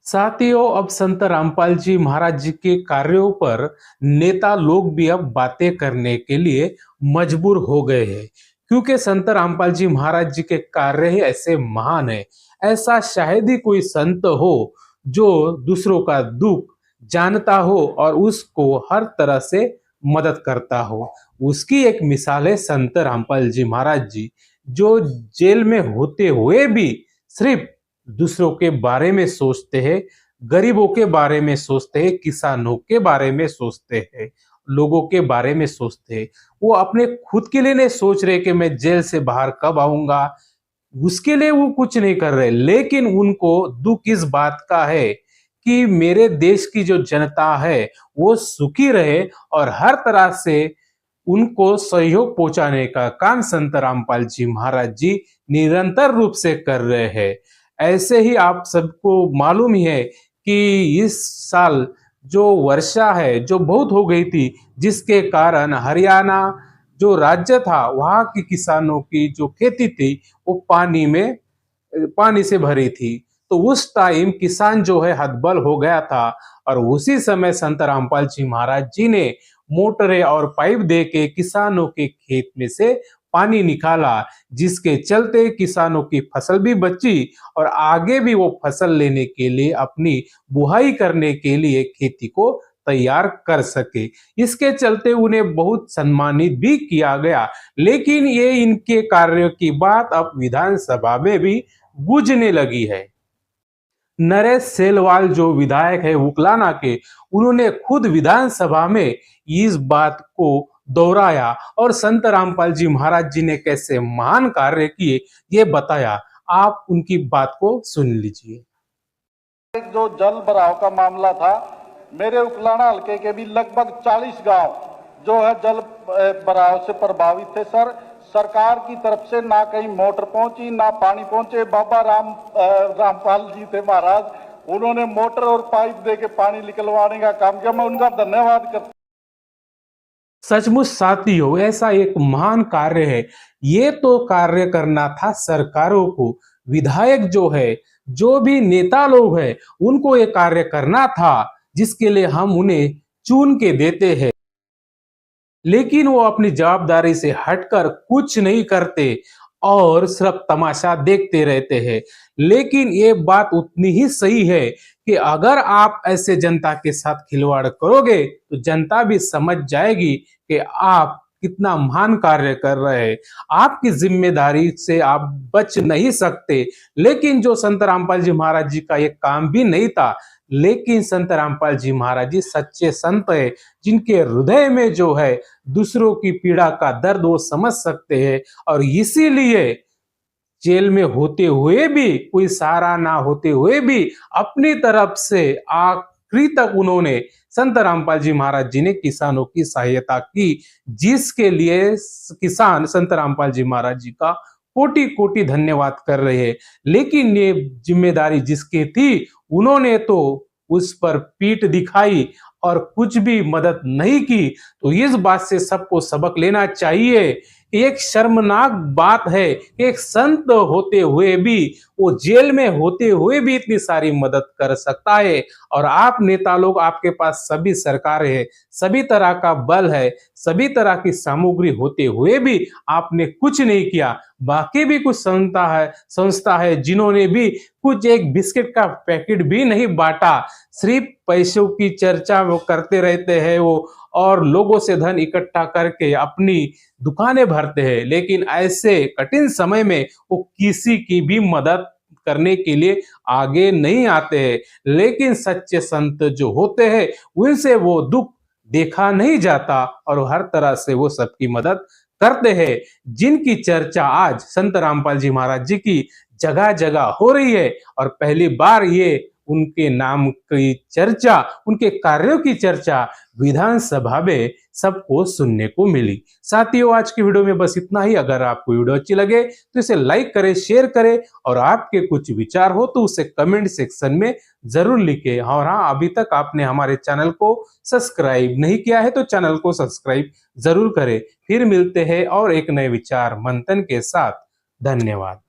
साथियों, अब संत रामपाल जी महाराज जी के कार्यों पर नेता लोग भी अब बातें करने के लिए मजबूर हो गए हैं, क्योंकि संत रामपाल जी महाराज जी के कार्य ही ऐसे महान है। ऐसा शायद ही कोई संत हो जो दूसरों का दुख जानता हो और उसको हर तरह से मदद करता हो। उसकी एक मिसाल है संत रामपाल जी महाराज जी, जो जेल में होते हुए भी सिर्फ दूसरों के बारे में सोचते हैं, गरीबों के बारे में सोचते हैं, किसानों के बारे में सोचते हैं, लोगों के बारे में सोचते हैं। वो अपने खुद के लिए नहीं सोच रहे कि मैं जेल से बाहर कब आऊंगा, उसके लिए वो कुछ नहीं कर रहे, लेकिन उनको दुख इस बात का है कि मेरे देश की जो जनता है वो सुखी रहे, और हर तरह से उनको सहयोग पहुंचाने का काम संत रामपाल जी महाराज जी निरंतर रूप से कर रहे हैं। ऐसे ही आप सबको मालूम ही है कि इस साल जो वर्षा है जो बहुत हो गई थी, जिसके कारण हरियाणा जो राज्य था वहां की किसानों की जो खेती थी वो पानी से भरी थी। तो उस टाइम किसान जो है हतबल हो गया था, और उसी समय संत रामपाल जी महाराज जी ने मोटरें और पाइप दे के किसानों के खेत में से पानी निकाला, जिसके चलते किसानों की फसल भी बची और आगे भी वो फसल लेने के लिए, अपनी बुआई करने के लिए खेती को तैयार कर सके। इसके चलते उन्हें बहुत सम्मानित भी किया गया। लेकिन ये इनके कार्यों की बात अब विधानसभा में भी गूंजने लगी है। नरेश सेलवाल जो विधायक है उकलाना के, उन्होंने खुद विधानसभा में इस बात को दोहराया और संत रामपाल जी महाराज जी ने कैसे महान कार्य किए ये बताया। आप उनकी बात को सुन लीजिए। जो जल भराव का मामला था, मेरे उकलाना हल्के के भी लगभग 40 गांव जो है जल भराव से प्रभावित थे सर। सरकार की तरफ से ना कहीं मोटर पहुंची ना पानी पहुंचे। बाबा रामपाल जी थे महाराज, उन्होंने मोटर और पाइप दे के पानी निकलवाने का काम किया। मैं उनका धन्यवाद करता हूं। सचमुच साथियों, ऐसा एक महान कार्य है। ये तो कार्य करना था सरकारों को, विधायक जो है, जो भी नेता लोग हैं, उनको ये कार्य करना था जिसके लिए हम उन्हें चुन के देते हैं। लेकिन वो अपनी जवाबदारी से हटकर कुछ नहीं करते और सिर्फ तमाशा देखते रहते हैं। लेकिन ये बात उतनी ही सही है कि अगर आप ऐसे जनता के साथ खिलवाड़ करोगे तो जनता भी समझ जाएगी कि आप कितना महान कार्य कर रहे हैं। आपकी जिम्मेदारी से आप बच नहीं सकते। लेकिन जो संत रामपाल जी महाराज जी का ये काम भी नहीं था, लेकिन संत रामपाल जी महाराज जी सच्चे संत है, जिनके हृदय में जो है दूसरों की पीड़ा का दर्द वो समझ सकते हैं। और इसीलिए जेल में होते हुए भी, कोई सहारा ना होते हुए भी, अपनी तरफ से आखिरी तक उन्होंने, संत रामपाल जी महाराज जी ने किसानों की सहायता की, जिसके लिए किसान संत रामपाल जी महाराज जी का कोटि कोटि धन्यवाद कर रहे हैं। लेकिन ये जिम्मेदारी जिसकी थी, उन्होंने तो उस पर पीठ दिखाई और कुछ भी मदद नहीं की। तो इस बात से सबको सबक लेना चाहिए। एक शर्मनाक बात है कि एक संत होते हुए भी, वो जेल में होते हुए भी इतनी सारी मदद कर सकता है। और आप नेता लोग, आपके पास सभी सरकार है, सभी तरह का बल है, सभी तरह की सामग्री होते हुए भी आपने कुछ नहीं किया। बाकी भी कुछ संस्था है जिन्होंने भी कुछ एक बिस्किट का पैकेट भी नहीं बांटा। सिर्फ पैसों की चर्चा वो करते रहते हैं वो, और लोगों से धन इकट्ठा करके अपनी दुकानें भरते हैं। लेकिन ऐसे कठिन समय में वो किसी की भी मदद करने के लिए आगे नहीं आते हैं। लेकिन सच्चे संत जो होते हैं, उनसे वो दुख देखा नहीं जाता और हर तरह से वो सबकी मदद करते हैं। जिनकी चर्चा आज संत रामपाल जी महाराज जी की जगह जगह हो रही है, और पहली बार ये उनके नाम की चर्चा, उनके कार्यों की चर्चा विधानसभा में सबको सुनने को मिली। साथियों, आज की वीडियो में बस इतना ही। अगर आपको वीडियो अच्छी लगे तो इसे लाइक करें, शेयर करें, और आपके कुछ विचार हो तो उसे कमेंट सेक्शन में जरूर लिखें। और हाँ, अभी तक आपने हमारे चैनल को सब्सक्राइब नहीं किया है तो चैनल को सब्सक्राइब जरूर करें। फिर मिलते हैं और एक नए विचार मंथन के साथ। धन्यवाद।